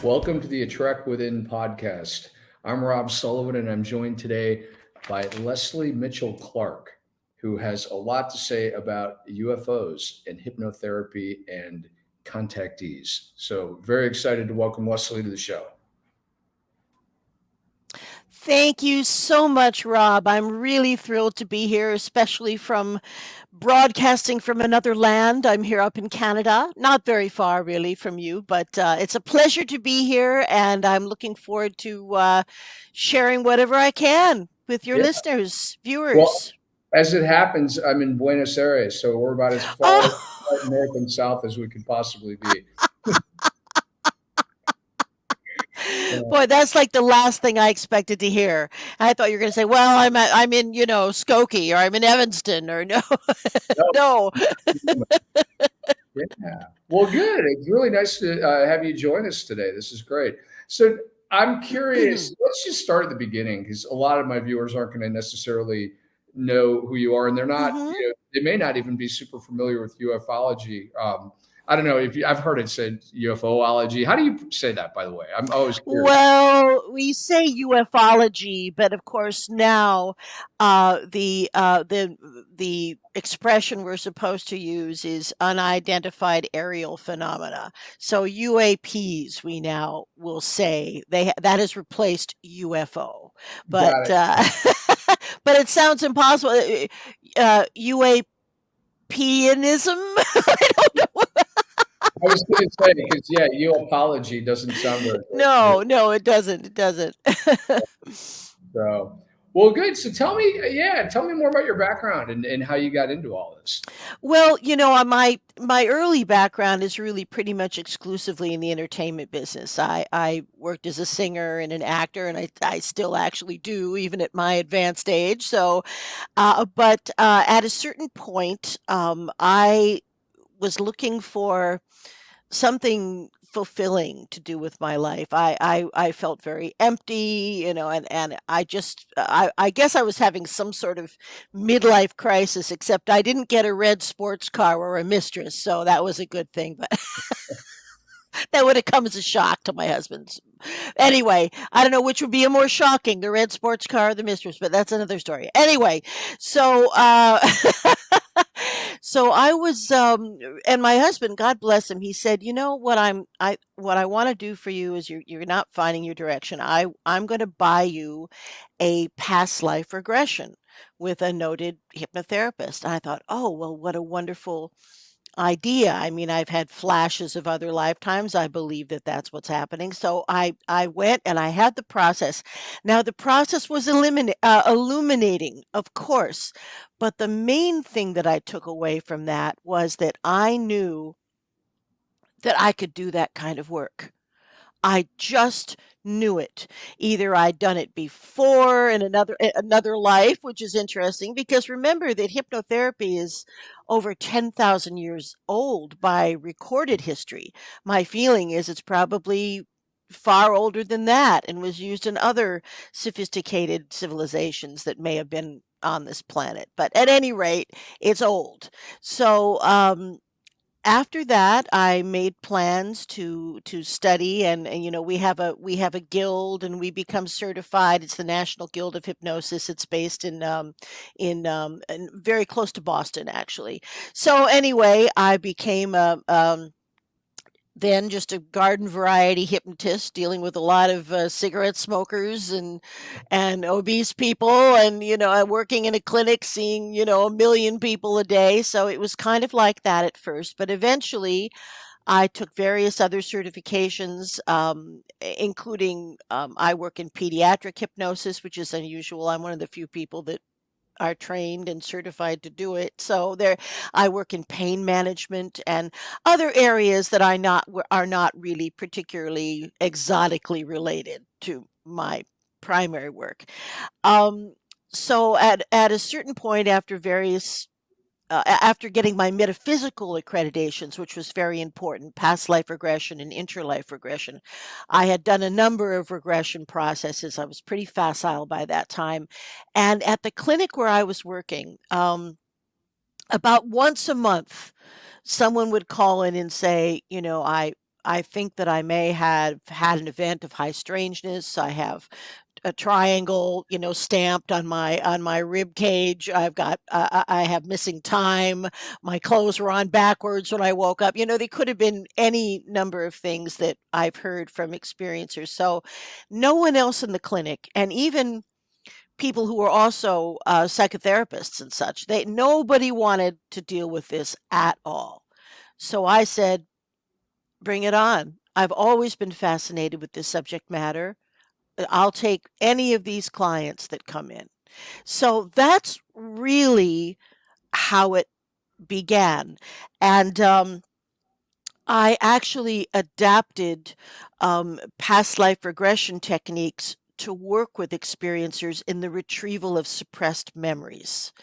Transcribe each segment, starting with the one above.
Welcome to the Attract Within podcast. I'm Rob Sullivan, and I'm joined today by Lesley Mitchell-Clarke, who has a lot to say about UFOs and hypnotherapy and contactees. So, very excited to welcome Lesley to the show. Thank you so much, Rob. I'm really thrilled to be here, especially from broadcasting from another land. I'm here up in Canada, not very far really from you, but it's a pleasure to be here, and I'm looking forward to sharing whatever I can with your Yeah. listeners, Well, viewers. as it happens, I'm in Buenos Aires, so we're about as far Oh, north and south as we could possibly be. boy, that's like the last thing I expected to hear. I thought you were going to say, "Well, I'm in, Skokie, or I'm in Evanston," or no, no. No, yeah. Well, good. It's really nice to have you join us today. This is great. So I'm curious. Let's just start at the beginning because a lot of my viewers aren't going to necessarily know who you are, and they're not. hmm They may not even be super familiar with ufology. I don't know if I've heard it said UFOlogy. How do you say that, by the way? I'm always curious. Well, we say ufology, but of course now the expression we're supposed to use is unidentified aerial phenomena. So UAPs, we now will say that has replaced UFO, but Got it. but it sounds impossible. UAPianism. I don't know. I was going to say because yeah, UFology doesn't sound very good. No, no, it doesn't. It doesn't. So, well, good. So tell me more about your background and how you got into all this. Well, my early background is really pretty much exclusively in the entertainment business. I worked as a singer and an actor, and I still actually do, even at my advanced age. So, but at a certain point, I was looking for something fulfilling to do with my life. I felt very empty, and I guess I was having some sort of midlife crisis, except I didn't get a red sports car or a mistress, so that was a good thing, but that would have come as a shock to my husband. Anyway, I don't know which would be a more shocking, the red sports car or the mistress, but that's another story. Anyway, so so I was and my husband, God bless him, he said, "You know what what I want to do for you is you're not finding your direction. I'm going to buy you a past life regression with a noted hypnotherapist." And I thought, "Oh, well, what a wonderful idea." I mean, I've had flashes of other lifetimes. I believe that that's what's happening. So I went and I had the process. Now the process was illuminating, of course, but the main thing that I took away from that was that I knew that I could do that kind of work. I just knew it. Either I'd done it before in another life, which is interesting because remember that hypnotherapy is over 10,000 years old by recorded history. My feeling is it's probably far older than that and was used in other sophisticated civilizations that may have been on this planet. But at any rate, it's old. So after that, I made plans to study, and we have a guild, and we become certified. It's the National Guild of Hypnosis. It's based in very close to Boston, actually. So anyway, I became a then just a garden variety hypnotist dealing with a lot of cigarette smokers and obese people, and working in a clinic seeing a million people a day. So it was kind of like that at first, but eventually I took various other certifications, including I work in pediatric hypnosis, which is unusual. I'm one of the few people that are trained and certified to do it. So there, I work in pain management and other areas that are not really particularly exotically related to my primary work. Um, so at a certain point, after getting my metaphysical accreditations, which was very important, past life regression and interlife regression, I had done a number of regression processes. I was pretty facile by that time. And at the clinic where I was working, about once a month, someone would call in and say, I think that I may have had an event of high strangeness. I have a triangle, stamped on my rib cage. I have missing time. My clothes were on backwards when I woke up. They could have been any number of things that I've heard from experiencers. So no one else in the clinic, and even people who were also psychotherapists and such, nobody wanted to deal with this at all. So I said, bring it on. I've always been fascinated with this subject matter. I'll take any of these clients that come in. So that's really how it began. And I actually adapted past life regression techniques to work with experiencers in the retrieval of suppressed memories.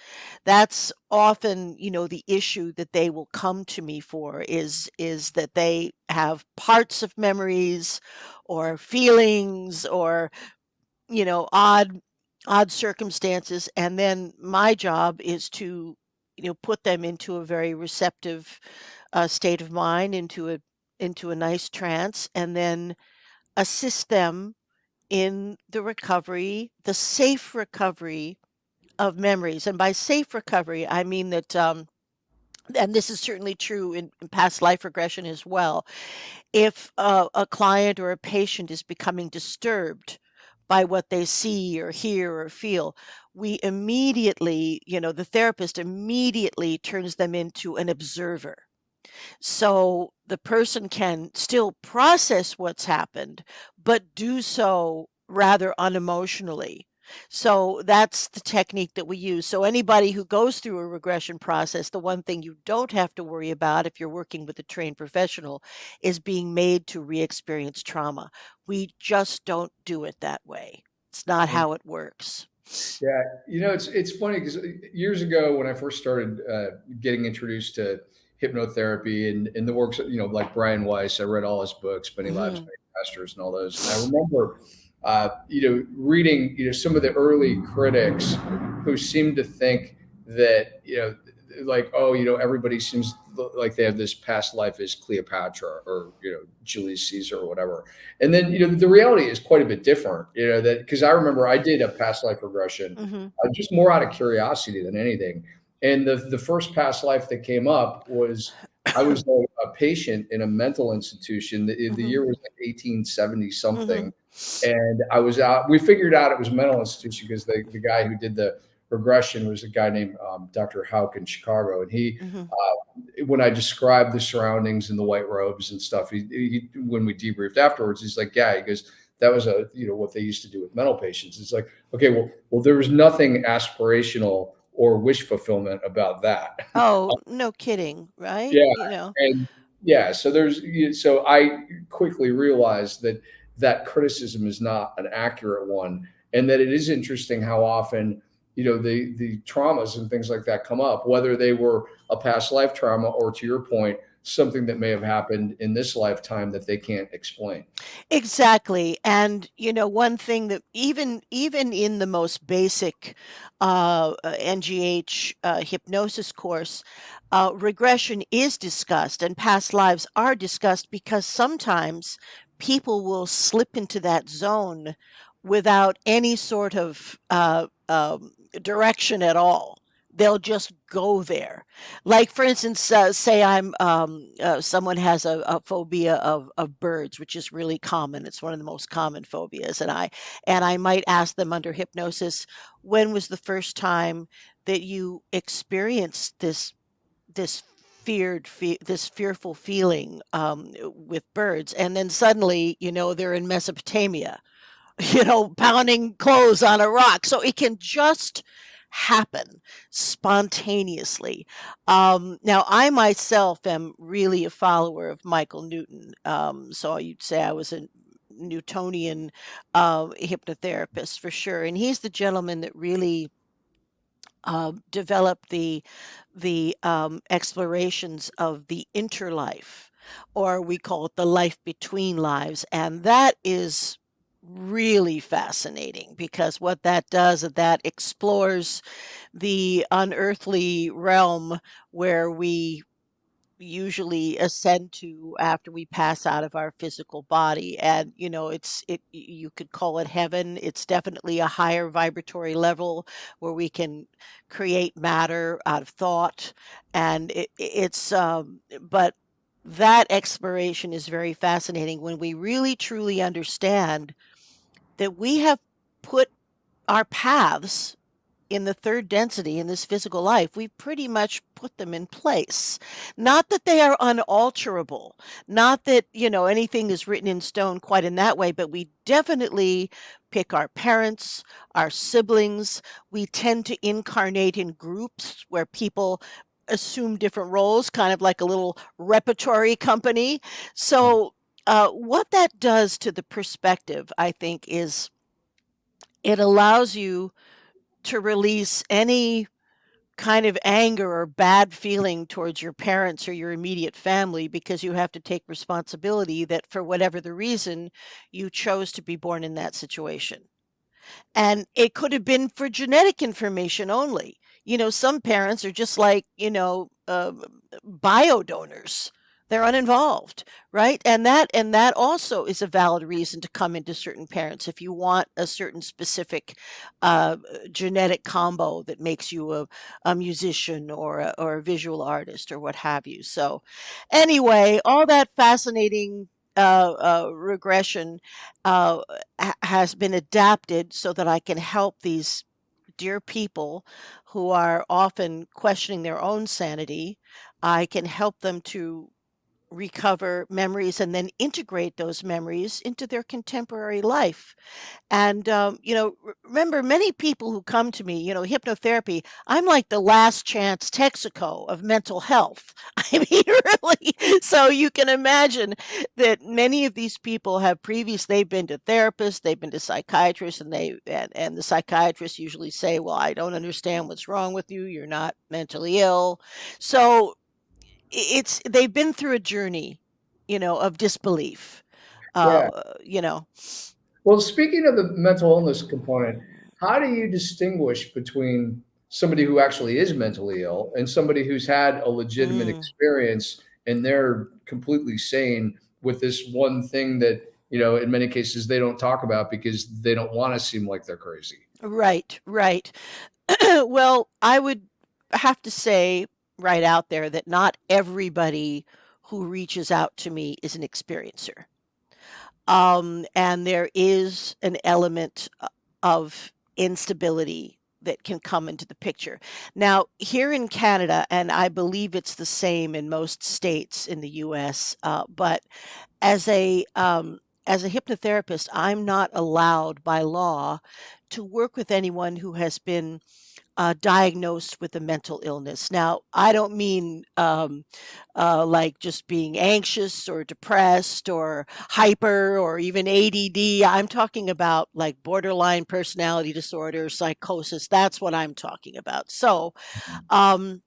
That's often, the issue that they will come to me for is that they have parts of memories or feelings or odd circumstances, and then my job is to put them into a very receptive state of mind, into a nice trance, and then assist them in the recovery, the safe recovery of memories. And by safe recovery, I mean that and this is certainly true in past life regression as well. If a client or a patient is becoming disturbed by what they see or hear or feel, we immediately, the therapist immediately turns them into an observer. So the person can still process what's happened, but do so rather unemotionally. So that's the technique that we use. So anybody who goes through a regression process, the one thing you don't have to worry about if you're working with a trained professional is being made to re-experience trauma. We just don't do it that way. It's not how it works. Yeah, it's funny because years ago when I first started getting introduced to hypnotherapy and the works, like Brian Weiss, I read all his books, Many Lives, Hmm. Many Masters, and all those. And I remember, reading, some of the early critics who seemed to think that, like, oh, everybody seems like they have this past life as Cleopatra or, Julius Caesar or whatever. And then, the reality is quite a bit different, that because I remember I did a past life regression Hmm. just more out of curiosity than anything. And the first past life that came up was I was a patient in a mental institution. The Hmm. year was like 1870 Hmm. something. And I was out, we figured out it was a mental institution because the guy who did the regression was a guy named Dr. Hauk in Chicago. And Hmm. when I described the surroundings and the white robes and stuff, when we debriefed afterwards, he's like, yeah, he goes, that was what they used to do with mental patients. It's like, okay, well, there was nothing aspirational or wish fulfillment about that. Oh, no kidding, right? Yeah, and yeah, so so I quickly realized that that criticism is not an accurate one, and that it is interesting how often the traumas and things like that come up, whether they were a past life trauma or, to your point, something that may have happened in this lifetime that they can't explain. Exactly. And one thing that even in the most basic NGH hypnosis course, regression is discussed and past lives are discussed because sometimes people will slip into that zone without any sort of direction at all. They'll just go there. Like, for instance, say someone has a phobia of birds, which is really common. It's one of the most common phobias. And I might ask them under hypnosis, when was the first time that you experienced this this fearful feeling with birds? And then suddenly, they're in Mesopotamia, pounding clothes on a rock. So it can just happen spontaneously. Now, I myself am really a follower of Michael Newton. So you'd say I was a Newtonian hypnotherapist for sure. And he's the gentleman that really developed the explorations of the interlife, or we call it the life between lives, and that is really fascinating because what that does is that explores the unearthly realm where we usually ascend to after we pass out of our physical body. And you could call it heaven. It's definitely a higher vibratory level where we can create matter out of thought. And but that exploration is very fascinating when we really truly understand that we have put our paths in the third density in this physical life. We pretty much put them in place. Not that they are unalterable, not that, anything is written in stone quite in that way, but we definitely pick our parents, our siblings. We tend to incarnate in groups where people assume different roles, kind of like a little repertory company. So, what that does to the perspective, I think, is it allows you to release any kind of anger or bad feeling towards your parents or your immediate family because you have to take responsibility that for whatever the reason you chose to be born in that situation. And it could have been for genetic information only. Some parents are just like, bio donors. They're uninvolved, right? And that also is a valid reason to come into certain parents if you want a certain specific uh, genetic combo that makes you a musician or a visual artist or what have you. So, anyway, all that fascinating regression uh, has been adapted so that I can help these dear people who are often questioning their own sanity. I can help them to recover memories and then integrate those memories into their contemporary life. And, remember, many people who come to me, hypnotherapy, I'm like the last chance Texaco of mental health. I mean, really. So you can imagine that many of these people have they've been to therapists, they've been to psychiatrists, and the psychiatrists usually say, well, I don't understand what's wrong with you. You're not mentally ill. So they've been through a journey, of disbelief. Yeah. Uh, you know, Well, speaking of the mental illness component, how do you distinguish between somebody who actually is mentally ill and somebody who's had a legitimate mm. experience and they're completely sane with this one thing that, in many cases they don't talk about because they don't want to seem like they're crazy? Right, right. Well, I would have to say right out there that not everybody who reaches out to me is an experiencer. And there is an element of instability that can come into the picture. Now, here in Canada, and I believe it's the same in most states in the US, but as a hypnotherapist, I'm not allowed by law to work with anyone who has been diagnosed with a mental illness. Now, I don't mean like just being anxious or depressed or hyper or even ADD. I'm talking about like borderline personality disorder, psychosis. That's what I'm talking about. So, um,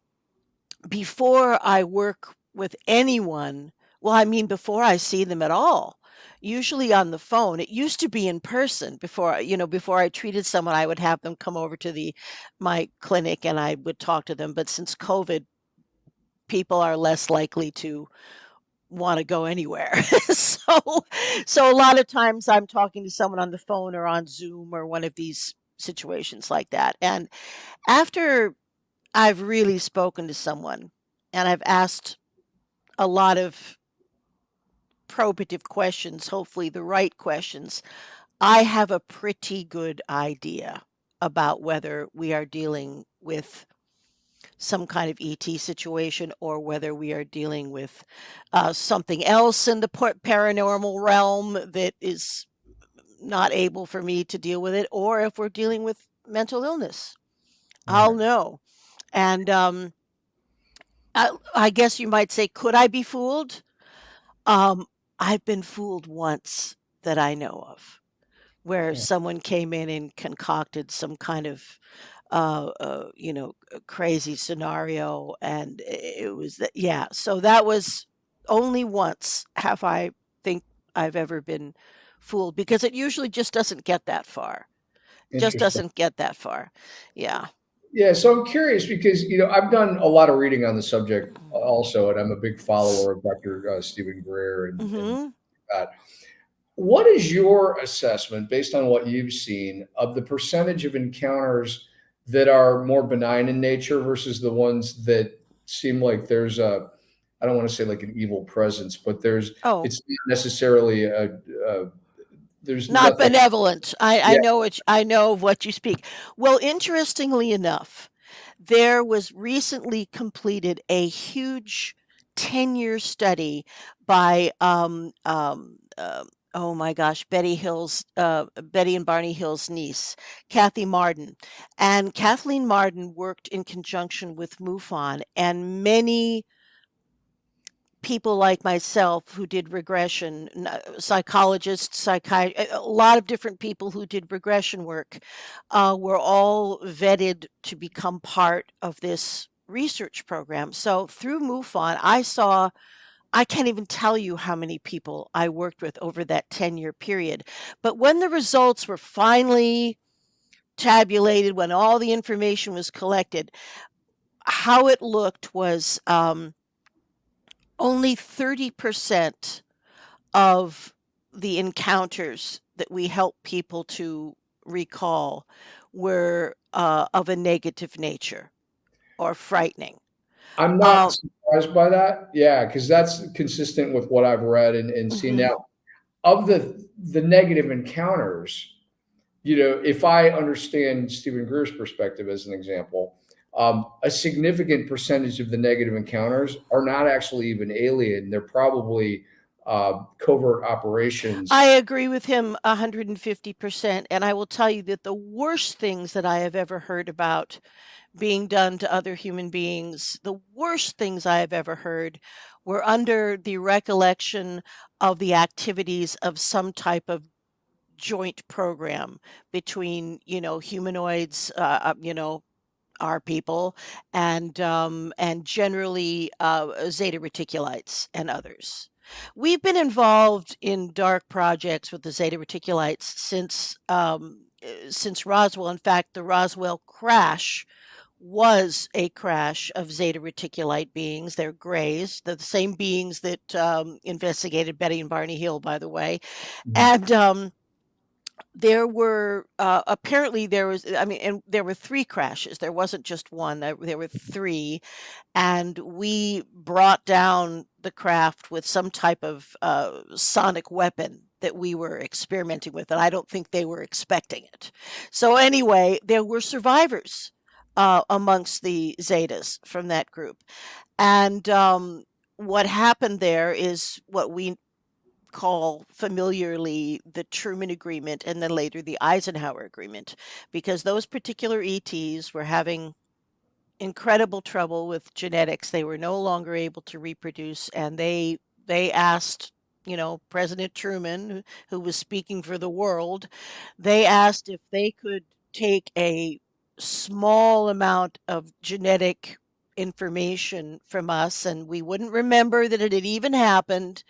before I work with anyone, well, I mean, before I see them at all, usually on the phone. It used to be in person before I treated someone, I would have them come over to my clinic and I would talk to them. But since COVID, people are less likely to want to go anywhere. So a lot of times I'm talking to someone on the phone or on Zoom or one of these situations like that. And after I've really spoken to someone and I've asked a lot of probative questions, hopefully the right questions, I have a pretty good idea about whether we are dealing with some kind of ET situation or whether we are dealing with something else in the paranormal realm that is not able for me to deal with it, or if we're dealing with mental illness. I'll Right. know. And I guess you might say, could I be fooled? Um, I've been fooled once that I know of, where Yeah. someone came in and concocted some kind of, crazy scenario, and it was that, yeah. So that was only once have I think I've ever been fooled because it usually just doesn't get that far. Just Interesting. doesn't get that far. Yeah. Yeah, so I'm curious because I've done a lot of reading on the subject also, and I'm a big follower of Dr. Stephen Greer and Hmm. that. What is your assessment, based on what you've seen, of the percentage of encounters that are more benign in nature versus the ones that seem like there's a, I don't want to say like an evil presence, but Oh, it's not necessarily there's not nothing. benevolent. I Yeah, know I know of what you speak. Well, interestingly enough, there was recently completed a huge 10-year study by oh my gosh, Betty and Barney Hill's niece, Kathy Marden. And Kathleen Marden worked in conjunction with MUFON, and many people like myself who did regression, psychologists, a lot of different people who did regression work, were all vetted to become part of this research program. So through MUFON, I can't even tell you how many people I worked with over that 10-year period. But when the results were finally tabulated, when all the information was collected, how it looked was only 30% of the encounters that we help people to recall were of a negative nature or frightening. I'm not Um, surprised by that. Yeah, because that's consistent with what I've read and seen. mhm. Now, of the negative encounters, if I understand Stephen Greer's perspective as an example, a significant percentage of the negative encounters are not actually even alien. They're probably covert I operations. agree with him 150%. And I will tell you that the worst things that I have ever heard about being done to other human beings, the worst things I have ever heard were under the recollection of the activities of some type of joint program between, humanoids, our people, and generally Zeta Reticuli and others. We've been involved in dark projects with the Zeta Reticulites since Roswell. In fact, the Roswell crash was a crash of Zeta Reticulite beings. They're grays, the same beings that investigated Betty and Barney Hill, by the way. Mhm. And there were apparently there was, I mean, and there were three crashes. There wasn't just one. There were three, and we brought down the craft with some type of sonic weapon that we were experimenting with, and I don't think they were expecting it. So anyway, there were survivors amongst the Zetas from that group, and what happened there is what we call familiarly the Truman Agreement and then later the Eisenhower Agreement, because those particular ETs were having incredible trouble with genetics. They were no longer able to reproduce, and they asked, President Truman, who was speaking for the world, they asked if they could take a small amount of genetic information from us and we wouldn't remember that it had even happened,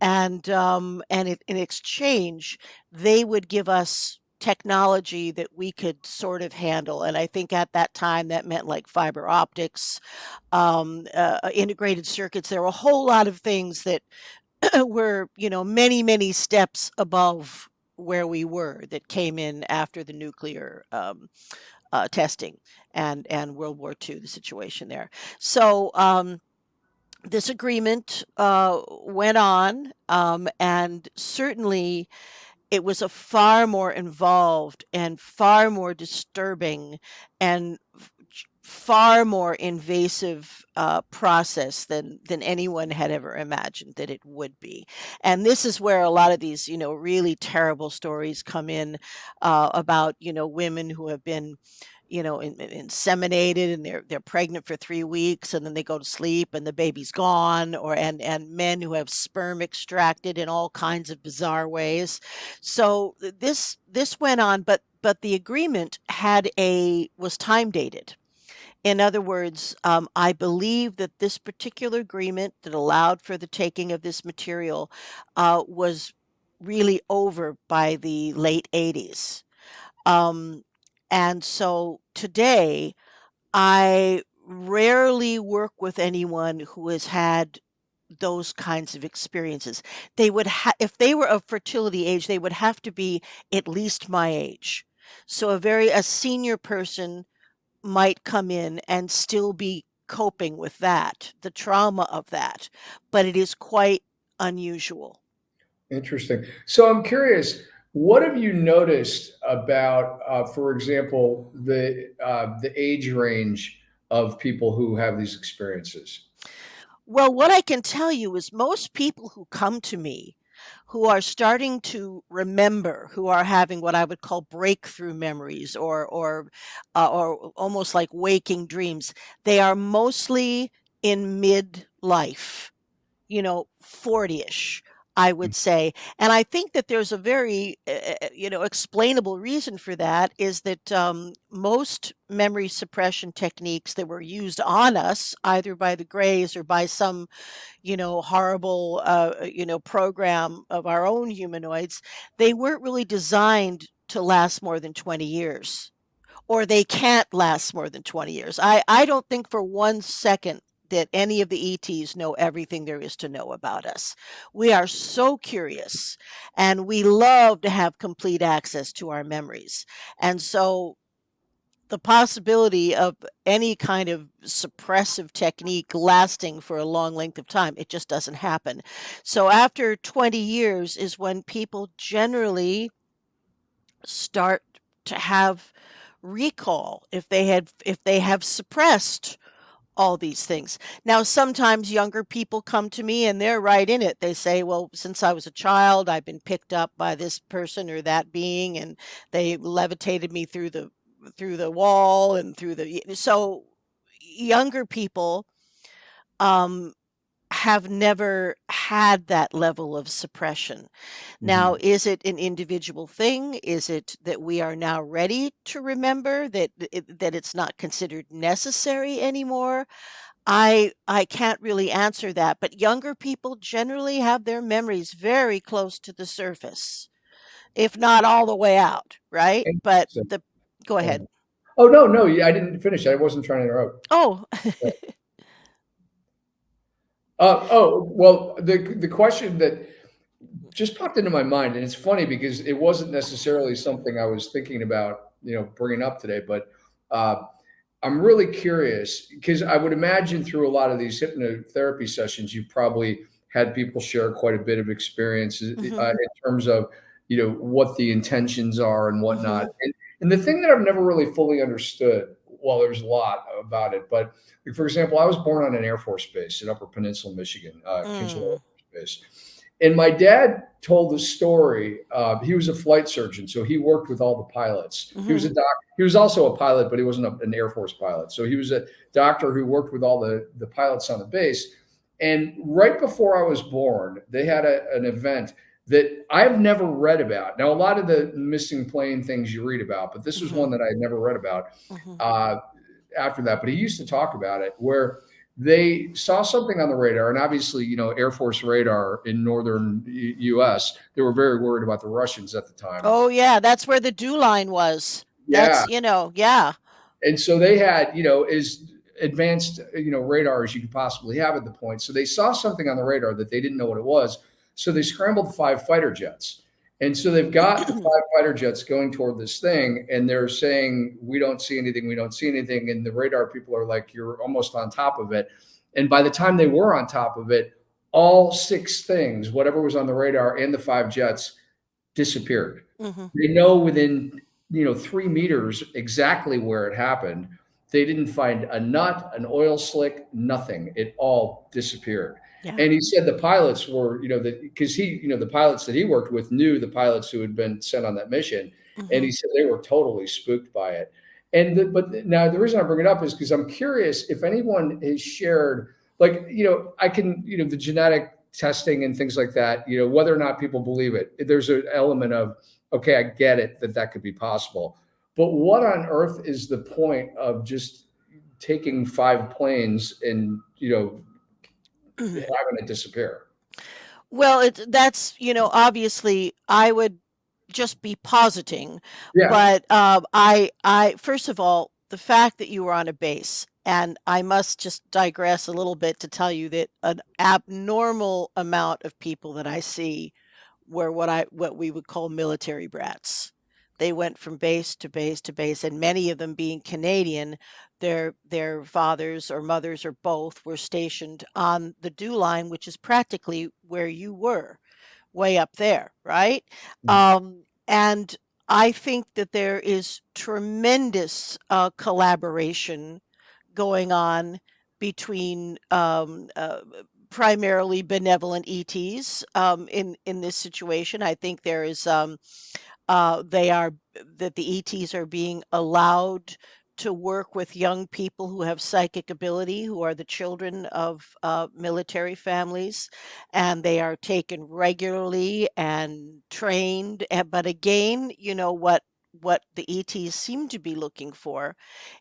and in exchange they would give us technology that we could sort of handle. And I think at that time that meant like fiber optics, integrated circuits. There were a whole lot of things that were, many steps above where we were, that came in after the nuclear testing and World War II, the situation there. So this agreement went on, and certainly it was a far more involved and far more disturbing and far more invasive process than anyone had ever imagined that it would be. And this is where a lot of these, really terrible stories come in, about, women who have been, inseminated, and they're pregnant for 3 weeks, and then they go to sleep and the baby's gone, or and men who have sperm extracted in all kinds of bizarre ways. So this went on, but the agreement was time dated. In other words, I believe that this particular agreement that allowed for the taking of this material was really over by the late 80s. Um, and so today, I rarely work with anyone who has had those kinds of experiences. If they were of fertility age, they would have to be at least my age. So a senior person might come in and still be coping with that, the trauma of that, but it is quite unusual. Interesting. So I'm curious, what have you noticed about, for example, the age range of people who have these experiences? Well, what I can tell you is most people who come to me who are starting to remember, who are having what I would call breakthrough memories or almost like waking dreams, they are mostly in midlife, 40ish, I would say. And I think that there's a very, explainable reason for that is that most memory suppression techniques that were used on us, either by the Greys or by some, horrible, program of our own humanoids, they weren't really designed to last more than 20 years, or they can't last more than 20 years. I don't think for 1 second that any of the ETs know everything there is to know about us. We are so curious and we love to have complete access to our memories. And so the possibility of any kind of suppressive technique lasting for a long length of time, it just doesn't happen. So after 20 years is when people generally start to have recall if they have suppressed all these things. Now, sometimes younger people come to me and they're right in it. They say, well, since I was a child, I've been picked up by this person or that being, and they levitated me through the wall and through the so younger people um have never had that level of suppression. Now, Mhm. is it an individual thing? Is it that we are now ready to remember that it's not considered necessary anymore? I can't really answer that, but younger people generally have their memories very close to the surface, if not all the way out, right? But Interesting. the Go Yeah. ahead. Oh, no, no, yeah, I didn't finish. I wasn't trying to interrupt. Oh, Well, the question that just popped into my mind, and it's funny because it wasn't necessarily something I was thinking about, bringing up today, but uh, I'm really curious because I would imagine through a lot of these hypnotherapy sessions, you probably had people share quite a bit of experience mhm, in terms of, what the intentions are and whatnot. mhm, And the thing that I've never really fully understood, well, there's a lot about it, but like, for example, I was born on an Air Force base in Upper Peninsula, Michigan, Kitchener Air mm, Force Base. And my dad told the story. He was a flight surgeon, so he worked with all the pilots. He was a mhm, doc. He was also a pilot, but he wasn't an Air Force pilot. So he was a doctor who worked with all the pilots on the base. And right before I was born, they had an event that I've never read about. Now, a lot of the missing plane things you read about, but this was mhm, one that I had never read about. mhm, Uh, After that, but he used to talk about it where they saw something on the radar, and obviously, Air Force radar in northern U.S. They were very worried about the Russians at the time. oh yeah, that's where the dew line was. Yeah, Yeah. and so they had, as advanced, radar as you could possibly have at the point. So they saw something on the radar that they didn't know what it was. So they scrambled 5 fighter jets. And so they've got the 5 fighter jets going toward this thing, and they're saying, we don't see anything, we don't see anything. And the radar people are like, you're almost on top of it. And by the time they were on top of it, all 6 things, whatever was on the radar and the 5 jets, disappeared. Mhm. They know within 3 meters exactly where it happened. They didn't find a nut, an oil slick, nothing. It all disappeared. Yeah. And he said the pilots were, because the pilots that he worked with knew the pilots who had been sent on that mission, and he Mhm. said they were totally spooked by it. But now the reason I bring it up is because I'm curious if anyone has shared, like, I can, the genetic testing and things like that, whether or not people believe it, there's an element of, okay, I get it that could be possible. But what on earth is the point of just taking 5 planes and, having it disappear? Well, that's, obviously I would just be positing, Yeah. but first of all, the fact that you were on a base, and I must just digress a little bit to tell you that an abnormal amount of people that I see were what we would call military brats. They went from base to base to base, and many of them being Canadian, their fathers or mothers or both were stationed on the dew line, which is practically where you were, way up there, right? And I think that there is tremendous collaboration going on between primarily benevolent ETs in this situation. I think there is they are that the ETs are being allowed to work with young people who have psychic ability, who are the children of military families, and they are taken regularly and trained. But again, what the ETs seem to be looking for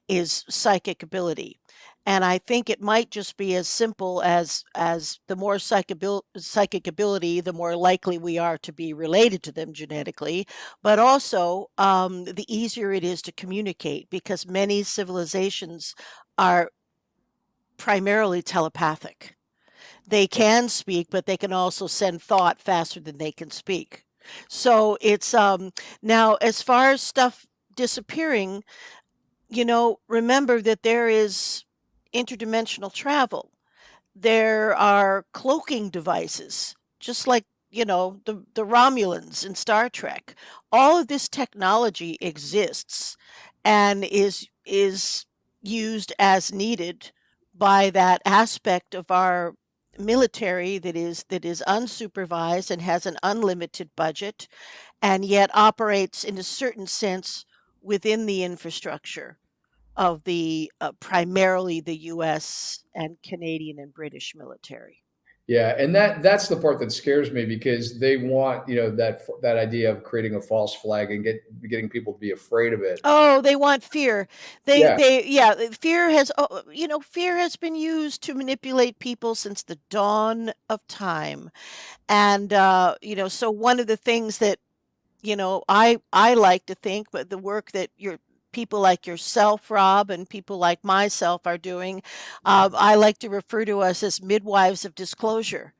is psychic ability. And I think it might just be as simple as the more psychic ability, the more likely we are to be related to them genetically, but also the easier it is to communicate because many civilizations are primarily telepathic. They can speak, but they can also send thought faster than they can speak. So it's now as far as stuff disappearing, remember that there is interdimensional travel. There are cloaking devices, just like, the Romulans in Star Trek. All of this technology exists and is used as needed by that aspect of our military that is unsupervised and has an unlimited budget and yet operates in a certain sense within the infrastructure of the primarily the US and Canadian and British military. Yeah, and that's the part that scares me because they want, that idea of creating a false flag and getting people to be afraid of it. Oh, they want fear. Yeah, Fear has been used to manipulate people since the dawn of time. And so one of the things that I like to think, but the work that your people like yourself, Rob, and people like myself are doing, I like to refer to us as midwives of disclosure.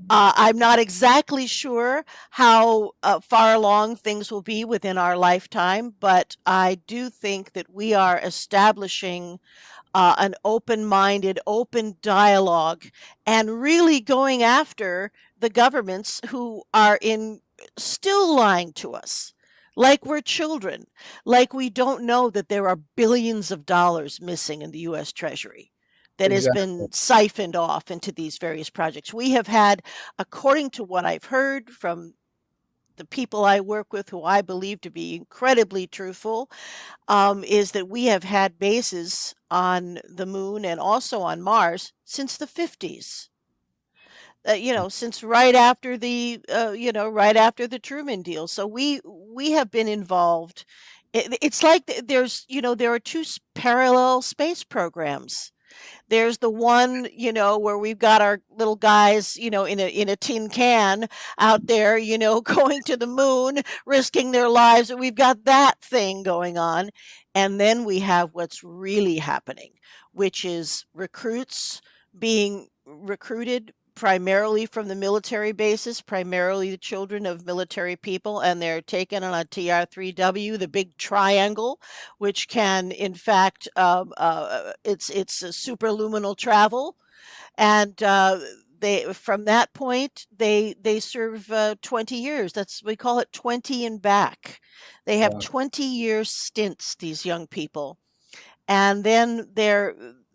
I'm not exactly sure how far along things will be within our lifetime, but I do think that we are establishing an open minded, open dialogue, and really going after the governments who are in still lying to us. Like we're children, like we don't know that there are billions of dollars missing in the US Treasury that has exactly. been siphoned off into these various projects. We have had, according to what I've heard from the people I work with, who I believe to be incredibly truthful, is that we have had bases on the moon and also on Mars since the 50s. Since right after the Truman deal. So we have been involved. It's like there are two parallel space programs. There's the one, where we've got our little guys, in a tin can out there, going to the moon, risking their lives. And we've got that thing going on. And then we have what's really happening, which is recruits being recruited primarily from the military bases, primarily the children of military people, and they're taken on a TR-3W, the big triangle, which can, in fact, it's a superluminal travel, and they from that point they serve 20 years. That's we call it 20 and back. They have Wow. 20-year stints. These young people, and then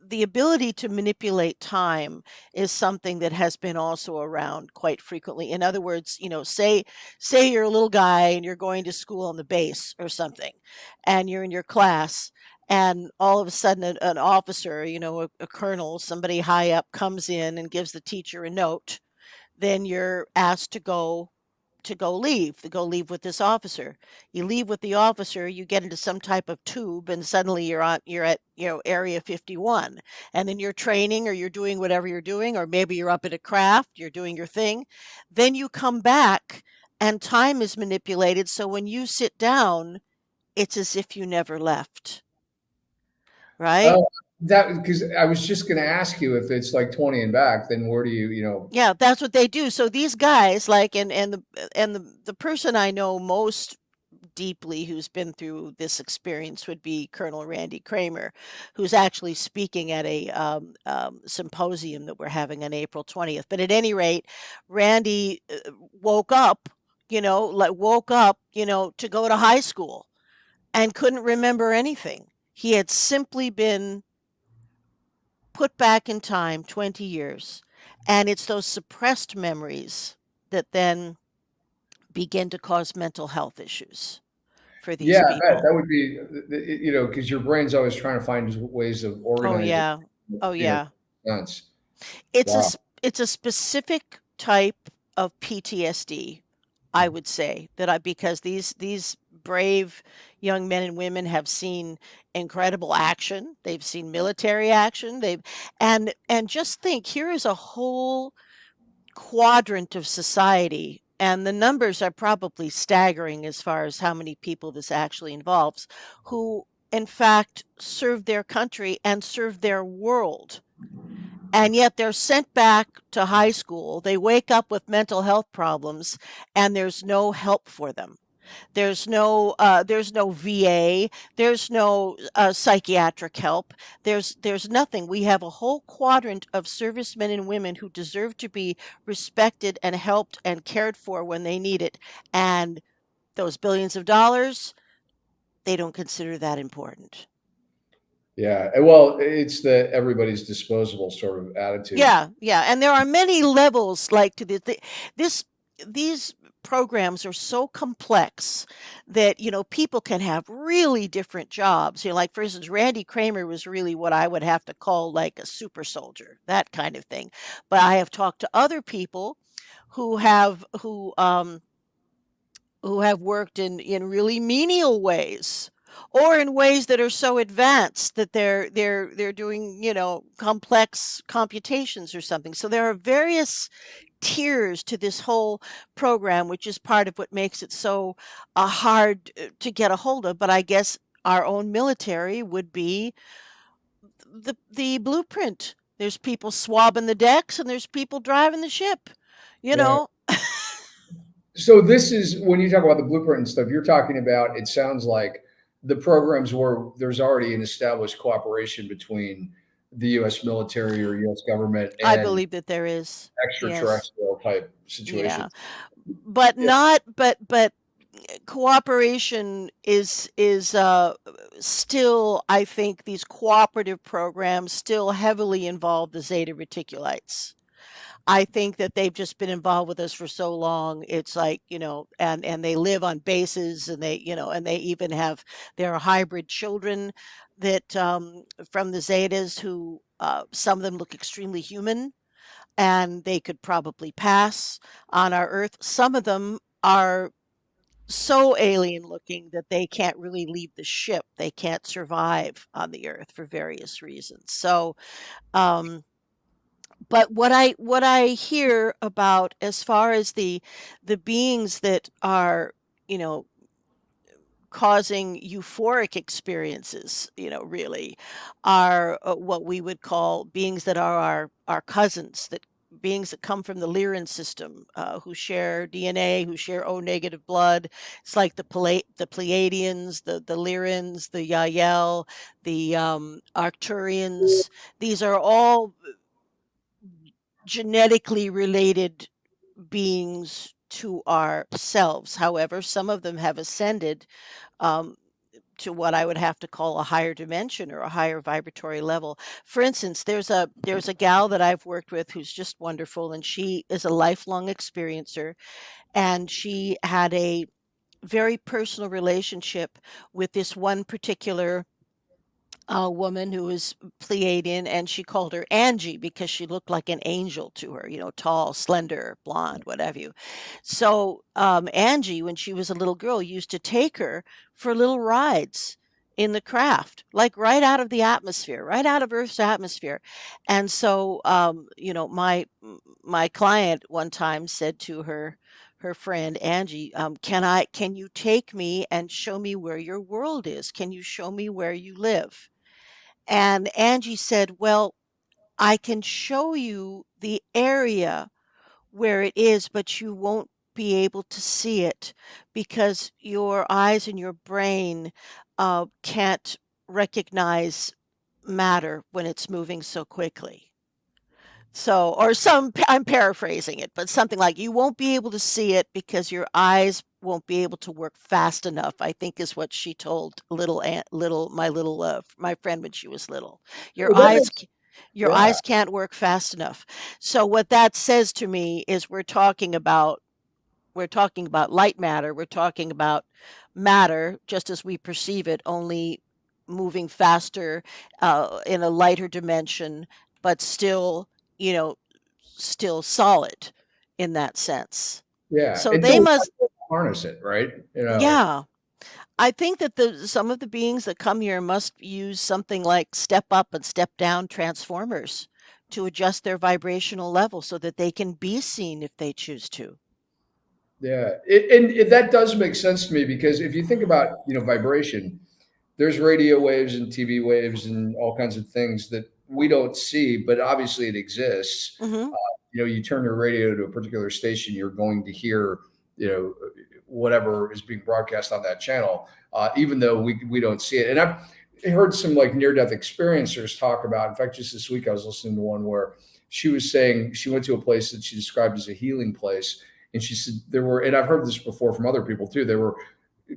the ability to manipulate time is something that has been also around quite frequently. In other words, say you're a little guy and you're going to school on the base or something, and you're in your class, and all of a sudden an officer, a colonel, somebody high up comes in and gives the teacher a note. Then you're asked to go leave with this officer. You leave with the officer, you get into some type of tube, and suddenly you're at area 51, and then you're training or you're doing whatever you're doing, or maybe you're up at a craft, you're doing your thing. Then you come back and time is manipulated, so when you sit down, it's as if you never left. right? Oh, that because I was just going to ask you if it's like 20 and back, then where do you? Yeah, that's what they do. So these guys, like, and the person I know most deeply who's been through this experience would be Colonel Randy Kramer, who's actually speaking at a symposium that we're having on April 20th. But at any rate, Randy woke up, to go to high school and couldn't remember anything. He had simply been put back in time 20 years. And it's those suppressed memories that then begin to cause mental health issues for Yeah, these I bet people. that would be, because your brain's always trying to find ways of Oh organizing, yeah. Oh yeah. sense. It's a Wow. it's a specific type of PTSD, I would say, because these brave young men and women have seen incredible action. They've seen military action. And just think, here is a whole quadrant of society, and the numbers are probably staggering as far as how many people this actually involves, who in fact serve their country and serve their world, and yet they're sent back to high school. They wake up with mental health problems, and there's no help for them. There's no VA. There's no psychiatric help. There's nothing. We have a whole quadrant of servicemen and women who deserve to be respected and helped and cared for when they need it. And those billions of dollars, they don't consider that important. Yeah. Well, it's the everybody's disposable sort of attitude. Yeah, yeah, and there are many levels like to this these programs are so complex that people can have really different jobs. Like for instance, Randy Kramer was really what I would have to call like a super soldier, that kind of thing. But I have talked to other people who have who have worked in really menial ways, or in ways that are so advanced that they're doing complex computations or something. So there are various tiers to this whole program, which is part of what makes it so hard to get a hold of. But I guess our own military would be the blueprint. There's people swabbing the decks, and there's people driving the ship you Yeah. know So this is when you talk about the blueprint and stuff, you're talking about, it sounds like the programs where there's already an established cooperation between the US military or US government I and believe that there is. Yes. extraterrestrial type Yeah. situations. But Yeah. not but cooperation is still, I think these cooperative programs still heavily involve the Zeta Reticulites. I think that they've just been involved with us for so long. It's like, and they live on bases, and they even have their hybrid children that from the Zetas, who some of them look extremely human, and they could probably pass on our Earth. Some of them are so alien looking that they can't really leave the ship. They can't survive on the Earth for various reasons. So, um, but what I hear about, as far as the beings that are, you know, causing euphoric experiences, really, are what we would call beings that are our cousins, that beings that come from the Lyran system, who share DNA, who share O negative blood. It's like the Pleiadians, the Lyrans, the Yael, the Arcturians. These are all genetically related beings to ourselves. However, some of them have ascended um, to what I would have to call a higher dimension or a higher vibratory level. For instance, there's a gal that I've worked with who's just wonderful, and she is a lifelong experiencer, and she had a very personal relationship with this one particular a woman who was Pleiadian, and she called her Angie because she looked like an angel to her, tall, slender, blonde, what have you. So Angie, when she was a little girl, used to take her for little rides in the craft, like right out of the atmosphere, right out of Earth's atmosphere. And so, my client one time said to her friend Angie, can you take me and show me where your world is? Can you show me where you live? And Angie said, well, I can show you the area where it is, but you won't be able to see it because your eyes and your brain can't recognize matter when it's moving so quickly. So, or I'm paraphrasing it, but something like you won't be able to see it because your eyes won't be able to work fast enough, I think is what she told my friend when she was little. Your Well, that eyes, makes, your yeah, eyes can't work fast enough. So what that says to me is we're talking about light matter. We're talking about matter just as we perceive it, only moving faster in a lighter dimension, but still, you know, still solid in that sense. yeah. So Until they we must, harness it, right? You know, yeah. I think that some of the beings that come here must use something like step up and step down transformers to adjust their vibrational level so that they can be seen if they choose to. yeah. That does make sense to me because if you think about, vibration, there's radio waves and TV waves and all kinds of things that we don't see, but obviously it exists. Hmm. You turn your radio to a particular station, you're going to hear, whatever is being broadcast on that channel, even though we don't see it. And I've heard some like near death experiencers talk about. In fact, just this week I was listening to one where she was saying she went to a place that she described as a healing place, and she said there were, and I've heard this before from other people too. There were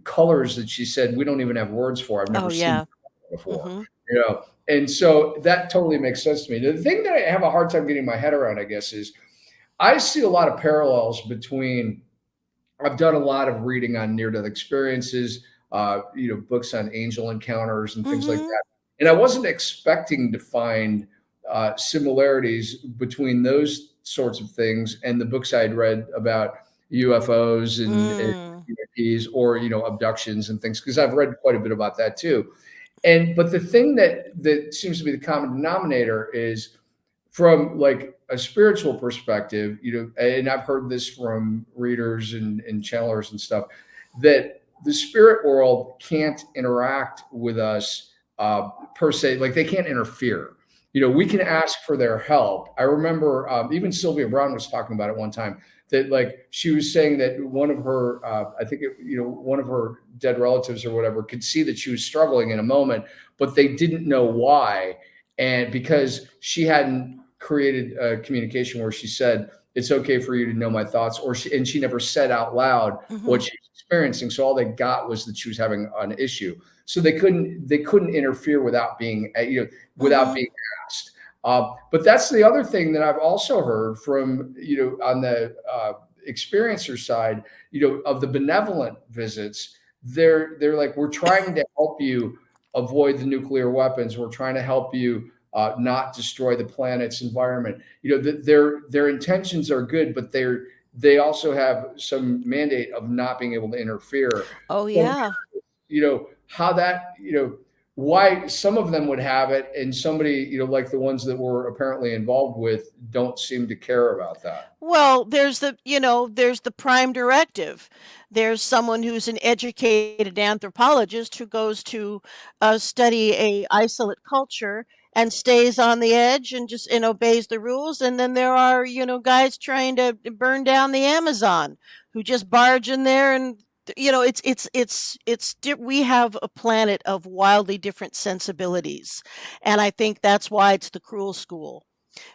colors that she said we don't even have words for. I've Oh, never seen yeah. before. Hmm. And so that totally makes sense to me. The thing that I have a hard time getting my head around, I guess, is I see a lot of parallels between. I've done a lot of reading on near death experiences, books on angel encounters and things like Hmm. that. And I wasn't expecting to find similarities between those sorts of things and the books I'd read about UFOs and Mm. EVPs or abductions and things, because I've read quite a bit about that too. But the thing that seems to be the common denominator is from like a spiritual perspective, and I've heard this from readers and channelers and stuff, that the spirit world can't interact with us per se, like they can't interfere. We can ask for their help. I remember even Sylvia Brown was talking about it one time, that like she was saying that one of her, one of her dead relatives or whatever could see that she was struggling in a moment, but they didn't know why. And because she hadn't created a communication where she said, it's okay for you to know my thoughts, and she never said out loud Hmm. what she was experiencing. So all they got was that she was having an issue. So they couldn't interfere without being, without Hmm. being asked. But that's the other thing that I've also heard from, on the experiencer side, of the benevolent visits. They're like, we're trying to help you avoid the nuclear weapons. We're trying to help you not destroy the planet's environment. Their intentions are good, but they also have some mandate of not being able to interfere. Oh, So, yeah. how that, why some of them would have it and somebody, like the ones that we're apparently involved with don't seem to care about that. Well, there's the prime directive. There's someone who's an educated anthropologist who goes to study a isolate culture and stays on the edge and just obeys the rules. And then there are, guys trying to burn down the Amazon who just barge in there and we have a planet of wildly different sensibilities. And I think that's why it's the cruel school.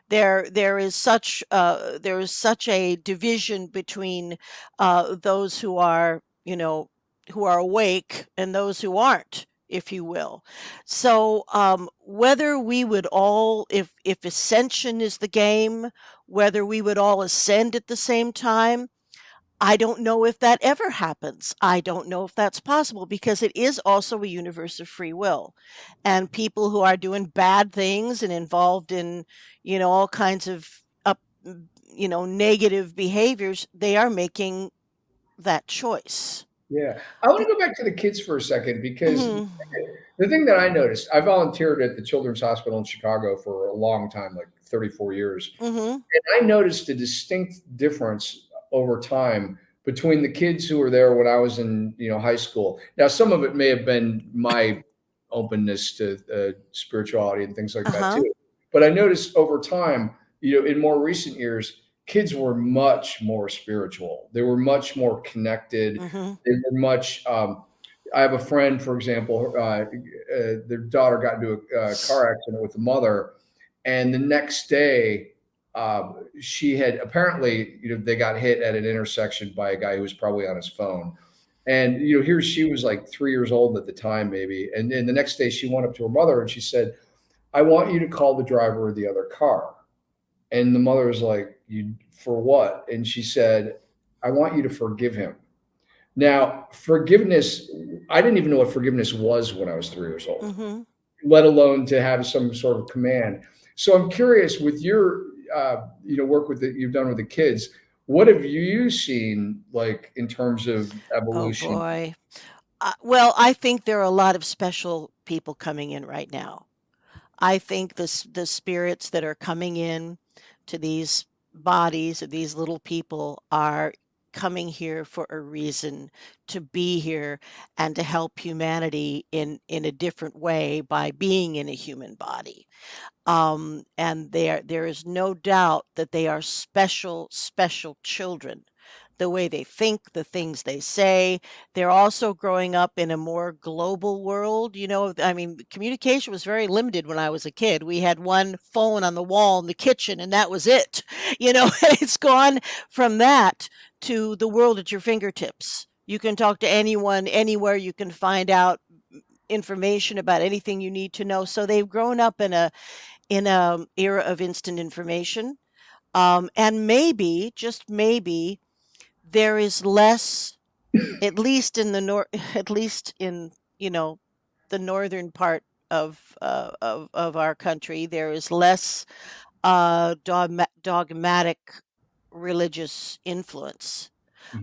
There is such a division between those who are awake and those who aren't, if you will. So whether we would all, if ascension is the game, whether we would all ascend at the same time, I don't know if that ever happens. I don't know if that's possible because it is also a universe of free will. And people who are doing bad things and involved in, all kinds of up, negative behaviors, they are making that choice. Yeah. I want to go back to the kids for a second because Hmm. the thing that I noticed, I volunteered at the Children's Hospital in Chicago for a long time, like 34 years. Hmm. And I noticed a distinct difference over time between the kids who were there when I was in, high school. Now, some of it may have been my openness to spirituality and things like that Uh-huh. too. But I noticed over time, in more recent years, kids were much more spiritual. They were much more connected. Mhm. They were much. I have a friend, for example, their daughter got into a car accident with the mother, and the next day, she had apparently, they got hit at an intersection by a guy who was probably on his phone. And here she was like 3 years old at the time, maybe. And then the next day, she went up to her mother and she said, "I want you to call the driver of the other car." And the mother was like, "You for what?" And she said, "I want you to forgive him." Now, forgiveness, I didn't even know what forgiveness was when I was 3 years old, Mhm. let alone to have some sort of command. So I'm curious with your work with that you've done with the kids, what have you seen like in terms of Oh evolution? boy. Well, I think there are a lot of special people coming in right now. I think the spirits that are coming in to these bodies of these little people are coming here for a reason, to be here and to help humanity in a different way by being in a human body. And there is no doubt that they are special, special children. The way they think, the things they say. They're also growing up in a more global world. I mean, communication was very limited when I was a kid. We had one phone on the wall in the kitchen, and that was it. It's gone from that to the world at your fingertips. You can talk to anyone, anywhere. You can find out information about anything you need to know. So they've grown up in a era of instant information. And maybe, just maybe, there is less, at least in the at least in the northern part of our country, there is less dogmatic religious influence.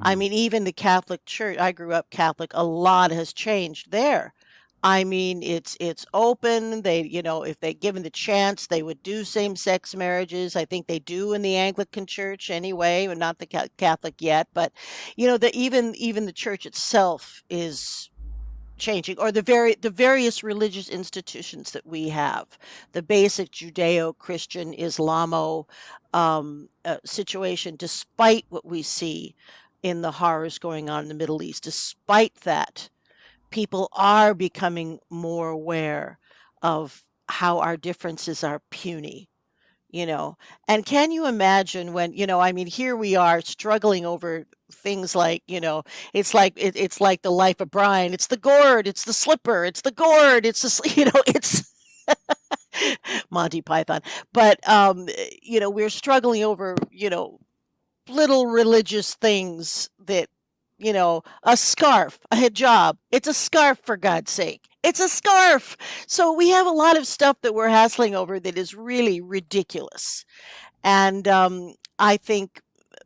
I Mhm. mean, even the Catholic Church, I grew up Catholic, a lot has changed there. I mean, it's open. If they given the chance, they would do same-sex marriages. I think they do in the Anglican Church anyway, but not the Catholic yet. But even the church itself is changing, or the various religious institutions that we have, the basic Judeo-Christian Islamo situation, despite what we see in the horrors going on in the Middle East, despite that, people are becoming more aware of how our differences are puny, you know. And can you imagine when, I mean, here we are struggling over things like, it's like the life of Brian. It's the gourd, it's the slipper, it's the gourd, it's Monty Python. But we're struggling over, little religious things that, a scarf, a hijab. It's a scarf, for God's sake. It's a scarf. So we have a lot of stuff that we're hassling over that is really ridiculous. And I think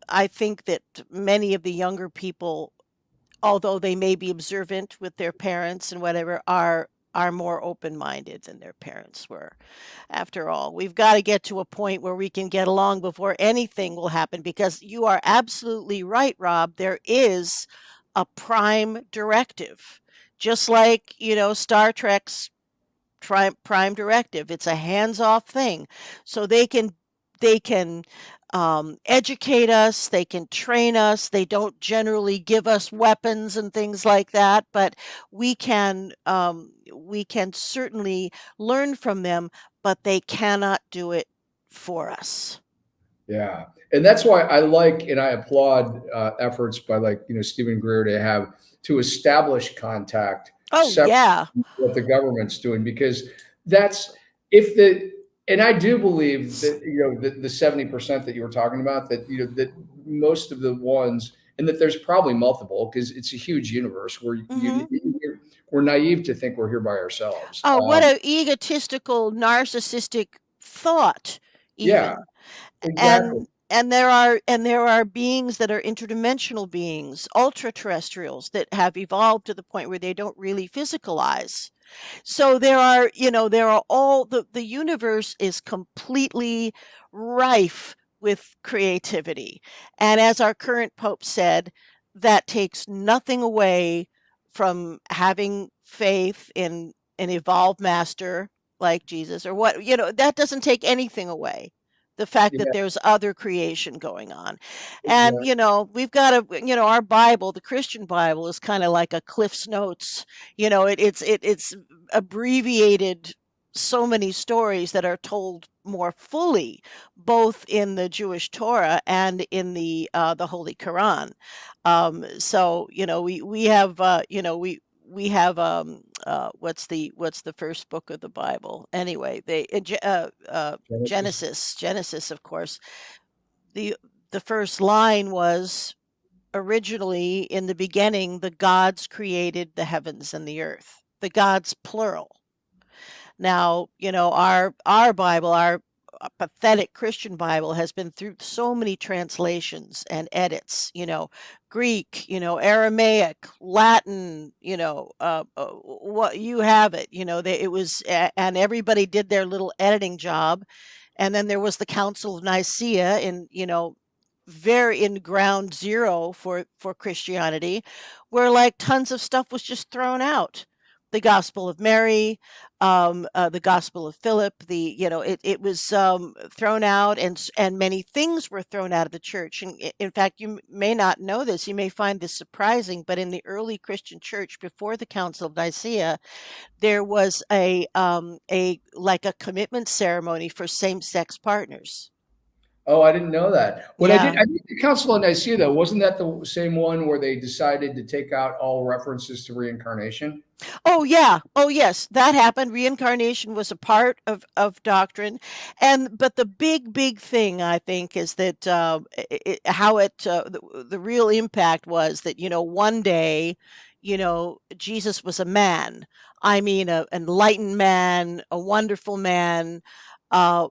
that many of the younger people, although they may be observant with their parents and whatever, are more open-minded than their parents were. After all, we've got to get to a point where we can get along before anything will happen, because you are absolutely right, Rob. There is a prime directive. Just like, Star Trek's prime directive. It's a hands-off thing. So they can educate us, they can train us. They don't generally give us weapons and things like that, but we can certainly learn from them, but they cannot do it for us. Yeah, and that's why I like and I applaud efforts by like Stephen Greer to establish contact Oh separate yeah. from what the government's doing, because that's if the and I do believe that the 70% that you were talking about, that that most of the ones, and that there's probably multiple because it's a huge universe where Hmm. we're naive to think we're here by ourselves. Oh, what a egotistical, narcissistic thought, Yeah, even. exactly. And there are beings that are interdimensional beings, ultra terrestrials, that have evolved to the point where they don't really physicalize. So there are all the universe is completely rife with creativity. And as our current pope said, that takes nothing away from having faith an evolved master like Jesus, or what, that doesn't take anything away. The fact that Yeah. there's other creation going on. And, Yeah. we've got our Bible, the Christian Bible, is kind of like a Cliff's Notes. It's abbreviated so many stories that are told more fully, both in the Jewish Torah and in the Holy Quran. So we have we have what's the first book of the Bible? Anyway, Genesis. Genesis, of course. The the first line was, originally in the beginning the gods created the heavens and the earth. The gods, plural. Now, our Bible, our pathetic Christian Bible, has been through so many translations and edits, Greek, Aramaic, Latin, what you have it, it was, and everybody did their little editing job. And then there was the Council of Nicaea very in ground zero for Christianity, where like tons of stuff was just thrown out. The Gospel of Mary, the Gospel of Philip, it was thrown out, and many things were thrown out of the church. And in fact, you may not know this, you may find this surprising, but in the early Christian church before the Council of Nicaea, there was a like a commitment ceremony for same-sex partners. Oh, I didn't know that. What I did, Yeah. I think the Council of Nicaea, though, wasn't that the same one where they decided to take out all references to reincarnation? Oh yeah. Oh yes, that happened. Reincarnation was a part of doctrine, but the big thing, I think, is that how the real impact was that one day, Jesus was a man. I mean, an enlightened man, a wonderful man, uh,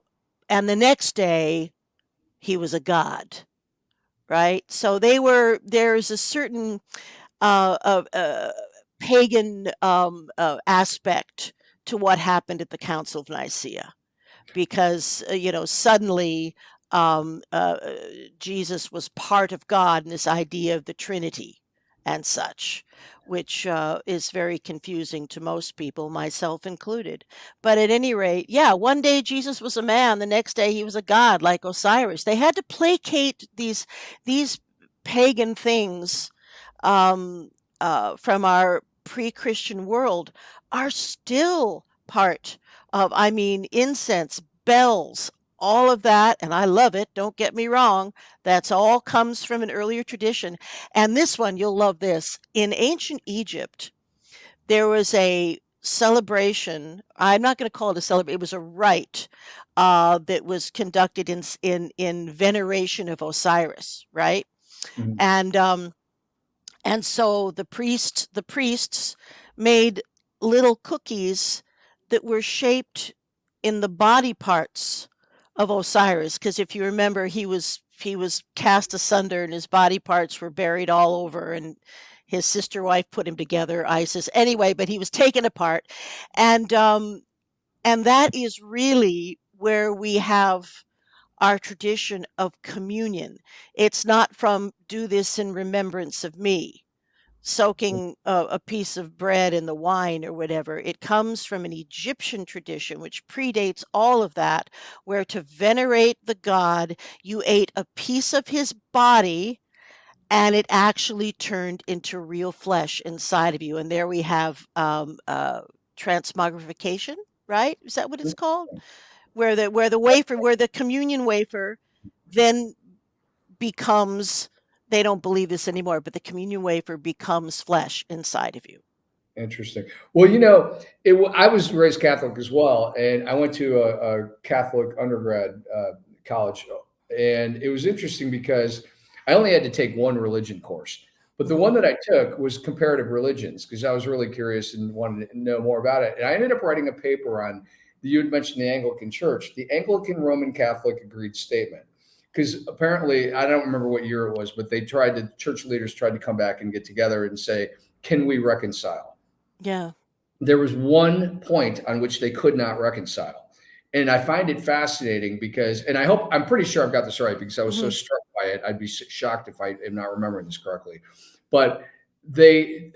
and the next day he was a god, right? So there's a certain of pagan aspect to what happened at the Council of Nicaea, because suddenly um, uh, Jesus was part of God, and this idea of the Trinity and such, which is very confusing to most people, myself included. But at any rate, yeah, one day Jesus was a man, the next day he was a god, like Osiris. They had to placate these pagan things, um, from our pre-Christian world, are still part of, I mean, incense, bells, all of that, and I love it, don't get me wrong. That's all comes from an earlier tradition. And this one, you'll love this. In ancient Egypt, there was a celebration. I'm not going to call it a celebration. It was a rite that was conducted in veneration of Osiris, right? Mhm. And so the priests made little cookies that were shaped in the body parts of Osiris, because if you remember, he was cast asunder and his body parts were buried all over, and his sister wife put him together, Isis. Anyway, but he was taken apart, and that is really where we have our tradition of communion. It's not from "do this in remembrance of me," soaking a piece of bread in the wine or whatever. It comes from an Egyptian tradition, which predates all of that, where to venerate the god, you ate a piece of his body and it actually turned into real flesh inside of you. And there we have transmogrification, right? Is that what it's called? Where the communion wafer then becomes, they don't believe this anymore, but the communion wafer becomes flesh inside of you. Interesting. Well, I was raised Catholic as well, and I went to a Catholic undergrad college, and it was interesting because I only had to take one religion course, but the one Mhm. that I took was comparative religions because I was really curious and wanted to know more about it. And I ended up writing a paper on. You had mentioned the Anglican Church, the Anglican Roman Catholic Agreed Statement. Because apparently, I don't remember what year it was, but the church leaders tried to come back and get together and say, can we reconcile? Yeah. There was one point on which they could not reconcile. And I find it fascinating because, and I'm pretty sure I've got this right because I was so Mhm. struck by it. I'd be shocked if I am not remembering this correctly. But the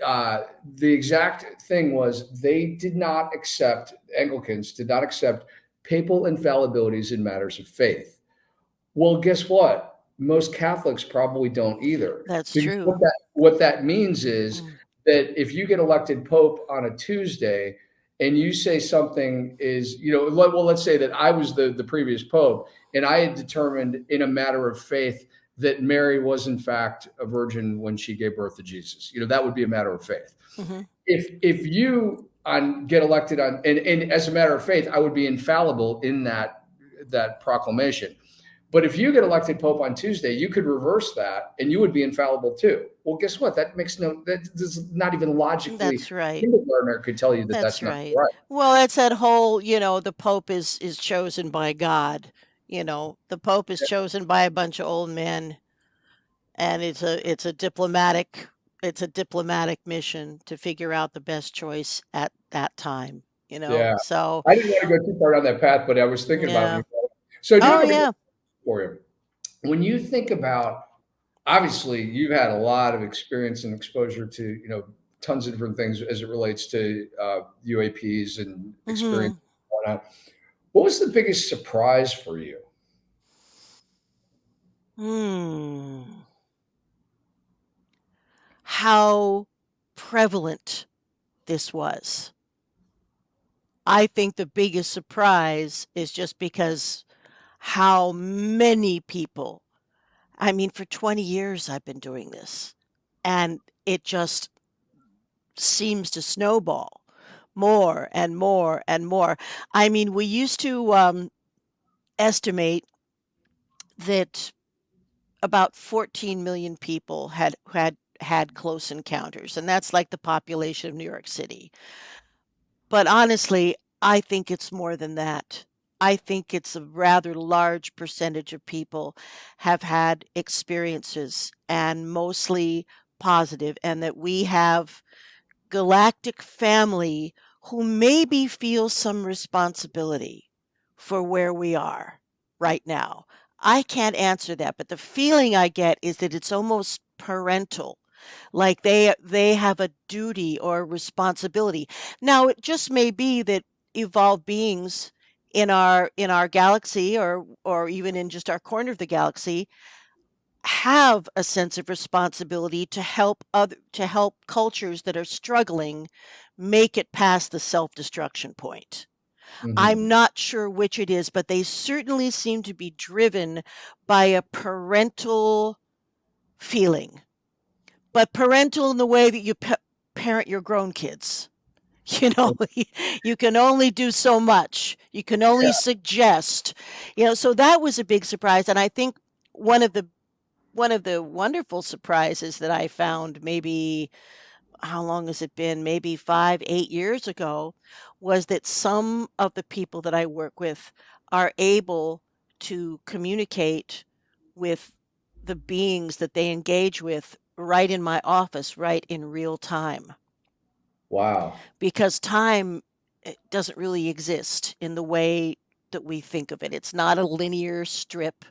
exact thing was they did not accept, Anglicans did not accept papal infallibilities in matters of faith. Well, guess what? Most Catholics probably don't either. That's Because true. what that means is Mm. that if you get elected pope on a Tuesday and you say something is, well, let's say that I was the previous pope and I had determined in a matter of faith that Mary was in fact a virgin when she gave birth to Jesus. That would be a matter of faith. Hmm. If you get elected on, and as a matter of faith, I would be infallible in that proclamation. But if you get elected pope on Tuesday, you could reverse that and you would be infallible too. Well, guess what? That's not even logically, That's right. kindergartner could tell you that That's that's not right. right. Well, it's that whole, the Pope is chosen by God. The Pope is chosen by a bunch of old men, and it's a diplomatic mission to figure out the best choice at that time. Yeah. So I didn't want to go too far down that path, but I was thinking about yeah. it. So I do Oh have a question yeah. for you. When you think about, obviously, you've had a lot of experience and exposure to, tons of different things as it relates to UAPs and experience Hmm. and whatnot. What was the biggest surprise for you? Hmm. How prevalent this was. I think the biggest surprise is just because how many people. I mean, for 20 years I've been doing this, and it just seems to snowball more and more and more. I mean, we used to estimate that about 14 million people had close encounters, and that's like the population of New York City. But honestly, I think it's more than that. I think it's a rather large percentage of people have had experiences, and mostly positive, and that we have galactic family who maybe feel some responsibility for where we are right now. I can't answer that, but the feeling I get is that it's almost parental, like they have a duty or responsibility. Now, it just may be that evolved beings in our galaxy, or even in just our corner of the galaxy, have a sense of responsibility to help cultures that are struggling make it past the self-destruction point. I'm Mhm. not sure which it is, but they certainly seem to be driven by a parental feeling. But parental in the way that you parent your grown kids. You know, you can only do so much. You can only suggest. So that was a big surprise, and I think one of the one of the wonderful surprises that I found, maybe, how long has it been? Maybe 5, 8 years ago, was that some of the people that I work with are able to communicate with the beings that they engage with right in my office, right in real time. Wow. Because time, doesn't really exist in the way that we think of it. It's not a linear strip. Mm.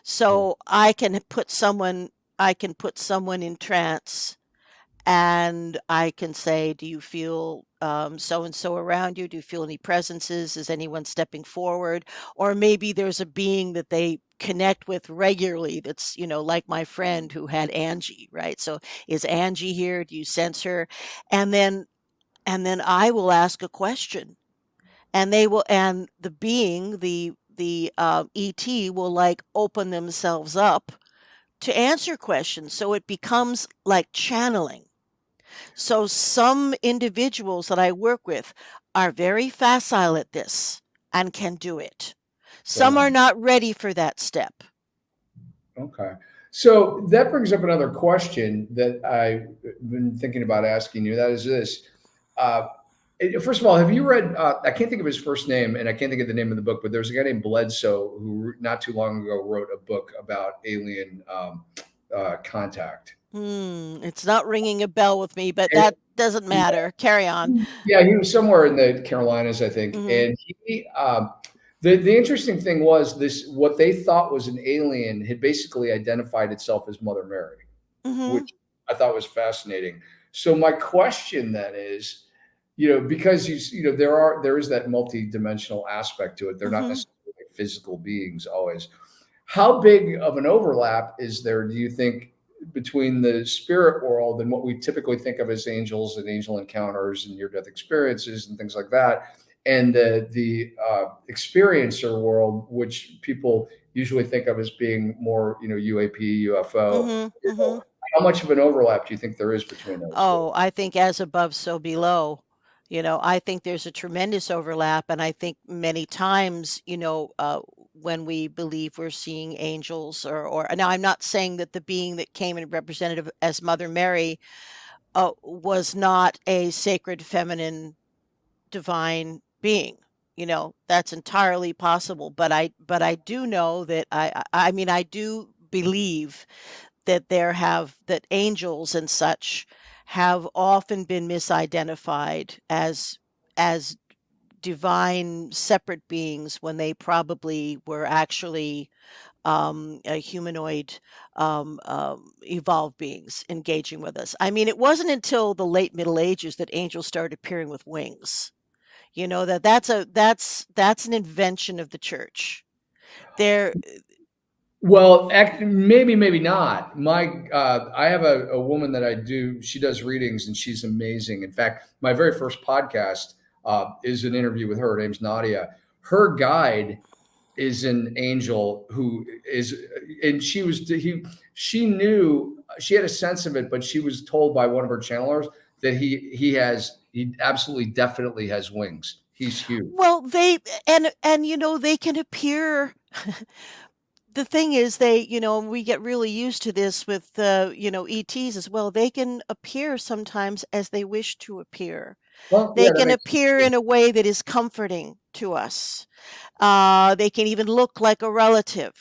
So I can put someone in trance, and I can say, "Do you feel so and so around you? Do you feel any presences? Is anyone stepping forward?" Or maybe there's a being that they connect with regularly that's, like my friend who had Angie, right? So is Angie here? Do you sense her? And then I will ask a question, and the being, the ET, will like open themselves up to answer questions. So it becomes like channeling. So some individuals that I work with are very facile at this and can do it. Some are Wow. not ready for that step. Okay. So that brings up another question that I've been thinking about asking you. That is this. Uh, First of all, have you read? I can't think of his first name, and I can't think of the name of the book. But there's a guy named Bledsoe who, not too long ago, wrote a book about alien contact. It's not ringing a bell with me, but that doesn't matter. Carry on. Yeah, he was somewhere in the Carolinas, I think. Mhm. And the interesting thing was this: what they thought was an alien had basically identified itself as Mother Mary, Mhm. which I thought was fascinating. So my question then is, because there is that multi-dimensional aspect to it. They're not Hmm. necessarily physical beings always. How big of an overlap is there, do you think, between the spirit world and what we typically think of as angels and angel encounters and near-death experiences and things like that, and the experiencer world, which people usually think of as being more, UAP, UFO? Hmm. Hmm. How much of an overlap do you think there is between those two? Oh, I think as above, so below. I think there's a tremendous overlap, and I think many times, when we believe we're seeing angels, or now I'm not saying that the being that came and represented as Mother Mary was not a sacred feminine divine being. That's entirely possible. But I do know that I mean I do believe that angels and such have often been misidentified as divine separate beings when they probably were actually a humanoid evolved beings engaging with us. I mean, it wasn't until the late Middle Ages that angels started appearing with wings. That's an invention of the church. There. Well, maybe, maybe not. I have a woman that I do. She does readings, and she's amazing. In fact, my very first podcast is an interview with her. Her name's Nadia. Her guide is an angel who is, and she knew, she had a sense of it, but she was told by one of her channelers that he absolutely definitely has wings. He's huge. Well, and they can appear. The thing is, we get really used to this with ETs as well. They can appear sometimes as they wish to appear. Well, They yeah, that can makes appear sense. in a way that is comforting to us. They can even look like a relative.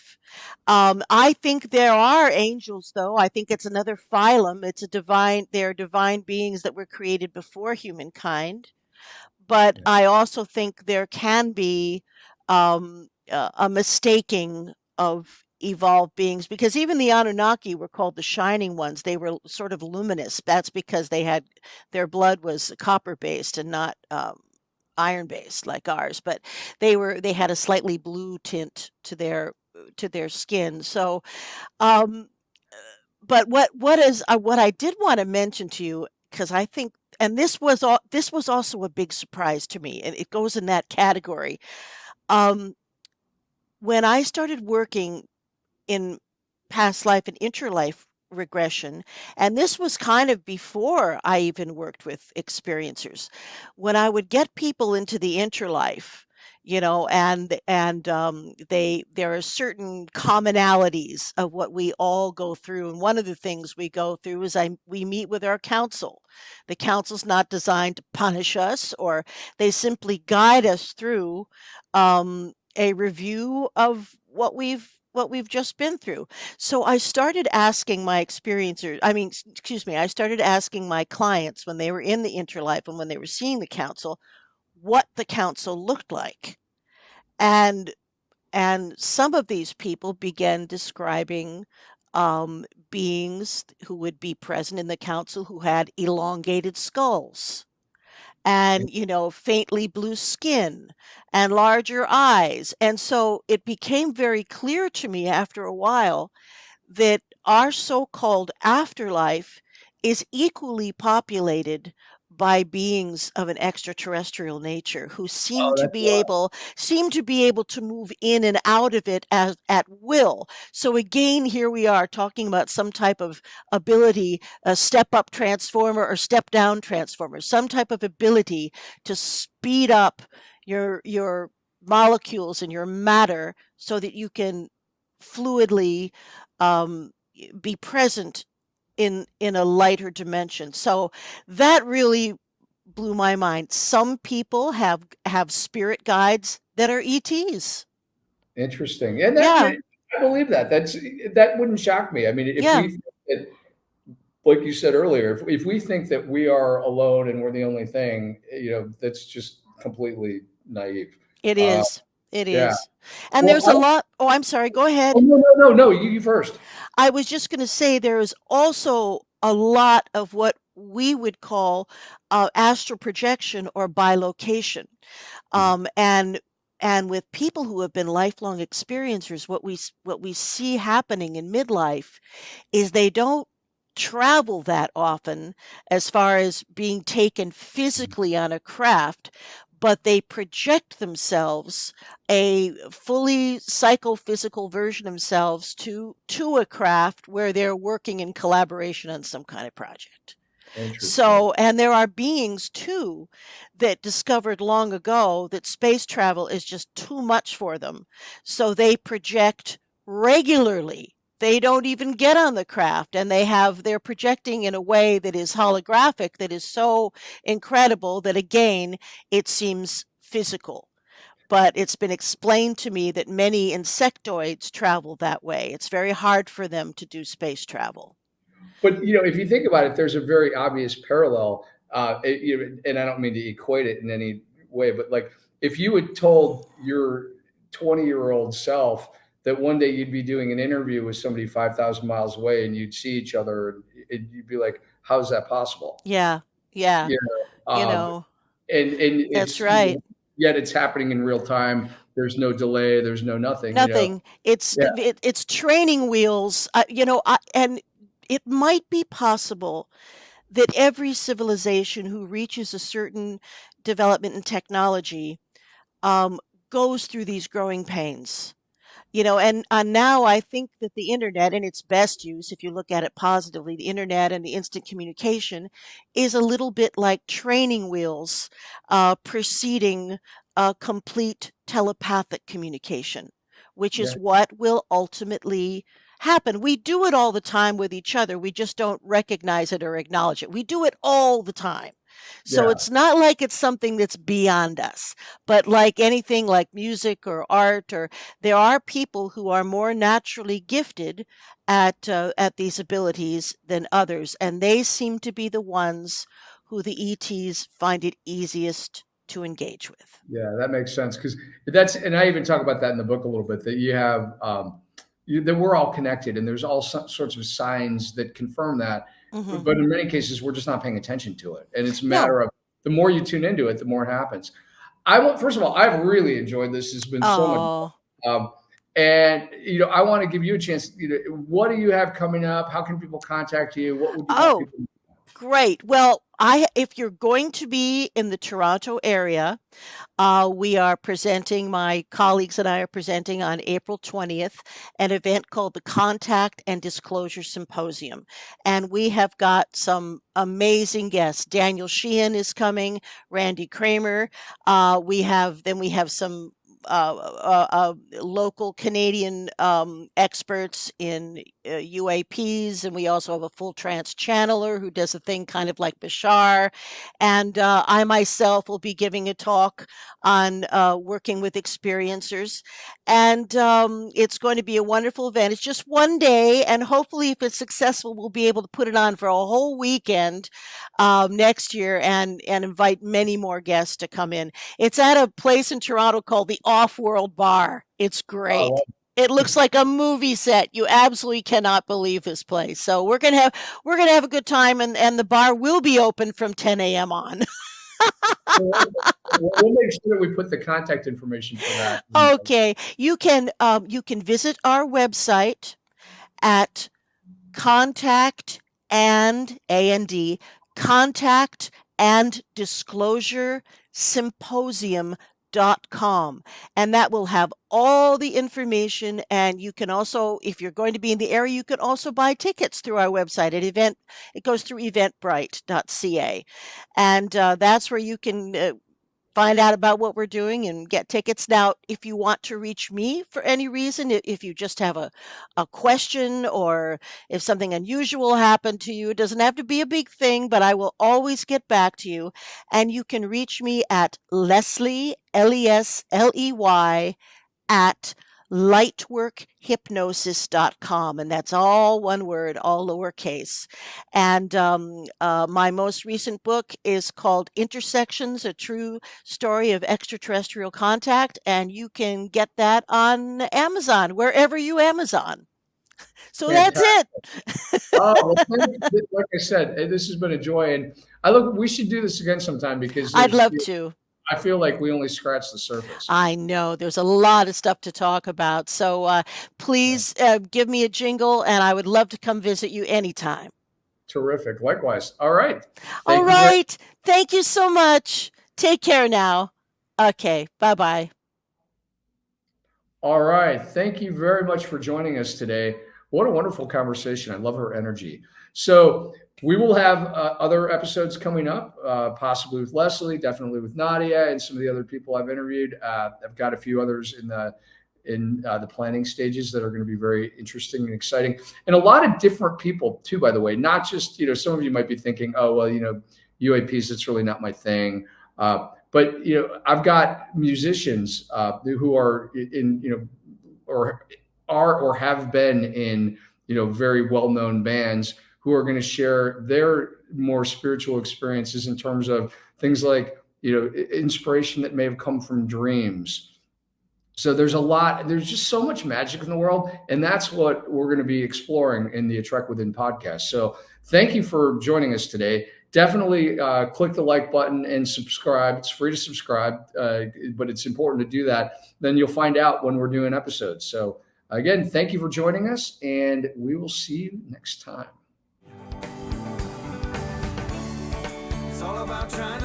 I think there are angels, though. I think it's another phylum. They're divine beings that were created before humankind. But Yeah. I also think there can be a mistaking of evolved beings, because even the Anunnaki were called the Shining Ones. They were sort of luminous. That's because their blood was copper based and not iron based like ours, but they had a slightly blue tint to their skin. So um, but what I did want to mention to you, because I think, and this was also a big surprise to me, and it goes in that category. Um, when I started working in past life and interlife regression, and this was kind of before I even worked with experiencers. When I would get people into the interlife, and there are certain commonalities of what we all go through, and one of the things we go through is we meet with our counsel. The counsel's not designed to punish us, or they simply guide us through a review of what we've just been through. So I started asking my experiencers, I mean, excuse me, I started asking my clients when they were in the interlife and when they were seeing the council, what the council looked like. And and some of these people began describing beings who would be present in the council who had elongated skulls and faintly blue skin and larger eyes. And so it became very clear to me after a while that our so-called afterlife is equally populated by beings of an extraterrestrial nature who Oh, that's wild. seem to be able to move in and out of it as at will. So again, here we are talking about some type of ability, a step up transformer or step down transformer, some type of ability to speed up your molecules and your matter so that you can fluidly um, be present in a lighter dimension. So that really blew my mind. Some people have spirit guides that are ETs. Interesting. And Yeah, I believe that. That wouldn't shock me. I mean, if yeah, we think that, like you said earlier, if we think that we are alone and we're the only thing, that's just completely naive. it Uh, is. It yeah. is. And Well, there's a lot. Oh, I'm sorry. Go oh, ahead. no, no, no, no. You first. I was just going to say there is also a lot of what we would call astral projection or bilocation. Mhm. Um, and and with people who have been lifelong experiencers, what we see happening in midlife is they don't travel that often as far as being taken physically on a craft, but they project themselves, a fully psychophysical version of themselves, to a craft where they're working in collaboration on some kind of project. Interesting. So, and there are beings too that discovered long ago that space travel is just too much for them. So they project regularly. They don't even get on the craft, and they're projecting in a way that is holographic, that is so incredible that again, it seems physical. But it's been explained to me that many insectoids travel that way. It's very hard for them to do space travel. But if you think about it, there's a very obvious parallel. And I don't mean to equate it in any way, but like if you had told your 20-year-old self that one day you'd be doing an interview with somebody 5,000 miles away and you'd see each other, and you'd be like, "How is that possible?" Yeah, yeah, You know, you know, and that's it's right. yet it's happening in real time. There's no delay. There's no nothing. Nothing. Yeah, It's training wheels. And it might be possible that every civilization who reaches a certain development in technology um, goes through these growing pains. And now I think that the internet, in its best use, if you look at it positively, the internet and the instant communication is a little bit like training wheels preceding complete telepathic communication, which yeah, is what will ultimately happen. We do it all the time with each other. We just don't recognize it or acknowledge it. We do it all the time. So yeah. it's not like it's something that's beyond us, but like anything like music or art, or there are people who are more naturally gifted at these abilities than others, and they seem to be the ones who the ETs find it easiest to engage with. Yeah, that makes sense because and I even talk about that in the book a little bit, that you have, that we're all connected and there's all sorts of signs that confirm that. Hmm. But in many cases, we're just not paying attention to it. And it's a No. matter of the more you tune into it, the more it happens. First of all, I've really enjoyed this. It's been so much Oh. fun. And, I want to give you a chance. What do you have coming up? How can people contact you? What would you want Oh, people to know? great. Well, I if you're going to be in the Toronto area, we are presenting, my colleagues and I are presenting on April 20th, an event called the Contact and Disclosure Symposium. And we have got some amazing guests. Daniel Sheehan is coming, Randy Kramer. We have some local Canadian experts in UAPs, and we also have a full trance channeler who does a thing kind of like Bashar. And I myself will be giving a talk on working with experiencers. And it's going to be a wonderful event. It's just one day, and hopefully, if it's successful, we'll be able to put it on for a whole weekend next year, and invite many more guests to come in. It's at a place in Toronto called the Off World Bar. It's Oh, great. It looks like a movie set. You absolutely cannot believe this place. So we're gonna have a good time, and the bar will be open from 10 a.m. on. we'll make sure that we put the contact information for that. Okay, you can visit our website at contact and contact and disclosure symposium.com, and that will have all the information. And you can also, if you're going to be in the area, you can also buy tickets through our website at event it goes through eventbrite.ca, and that's where you can find out about what we're doing and get tickets. Now, if you want to reach me for any reason, if you just have a question, or if something unusual happened to you, it doesn't have to be a big thing, but I will always get back to you. And you can reach me at Lesley, Lesley, at lightworkhypnosis.com. And that's all one word, all lowercase. And my most recent book is called Intersections, A True Story of Extraterrestrial Contact. And you can get that on Amazon, wherever you Amazon. So that's Fantastic. it. Oh, well, like I said, this has been a joy, and we should do this again sometime because I'd love to. I feel like we only scratched the surface. I know there's a lot of stuff to talk about. So Yeah. please give me a jingle, and I would love to come visit you anytime. Terrific. Likewise. All right. All Thank you very right. Thank you so much. Take care now. Okay. Bye bye. All right. Thank you very much for joining us today. What a wonderful conversation. I love her energy. So we will have other episodes coming up, possibly with Lesley, definitely with Nadia, and some of the other people I've interviewed. I've got a few others in the planning stages that are going to be very interesting and exciting, and a lot of different people too. By the way, not just some of you might be thinking, oh well, UAPs, it's really not my thing. But I've got musicians who are or have been in very well-known bands who are going to share their more spiritual experiences in terms of things like inspiration that may have come from dreams. So there's just so much magic in the world, and that's what we're going to be exploring in the A Trek Within podcast. So thank you for joining us today. Definitely click the like button and subscribe. It's free to subscribe, but it's important to do that. Then you'll find out when we're doing episodes. So again, thank you for joining us, and we will see you next time. It's all about trying